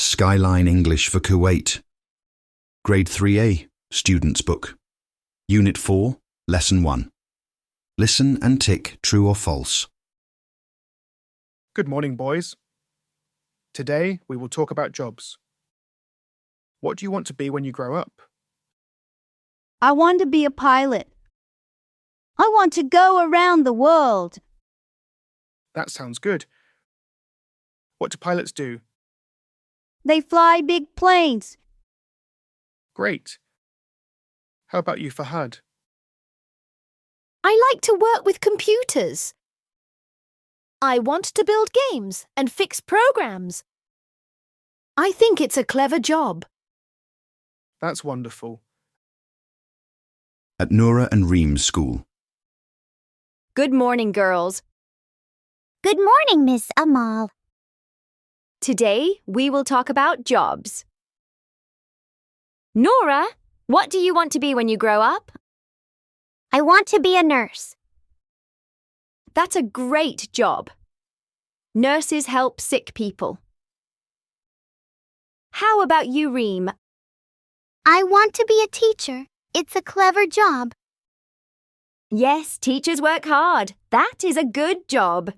Skyline English for Kuwait. Grade 3A, Student's Book. Unit 4, Lesson 1. Listen and tick true or false. Good morning, boys. Today we will talk about jobs. What do you want to be when you grow up? I want to be a pilot. I want to go around the world. That sounds good. What do pilots do? They fly big planes. Great. How about you, Fahad? I like to work with computers. I want to build games and fix programs. I think it's a clever job. That's wonderful. At Noura and Reem's school. Good morning, girls. Good morning, Miss Amal. Today, we will talk about jobs. Noura, what do you want to be when you grow up? I want to be a nurse. That's a great job. Nurses help sick people. How about you, Reem? I want to be a teacher. It's a clever job. Yes, teachers work hard. That is a good job.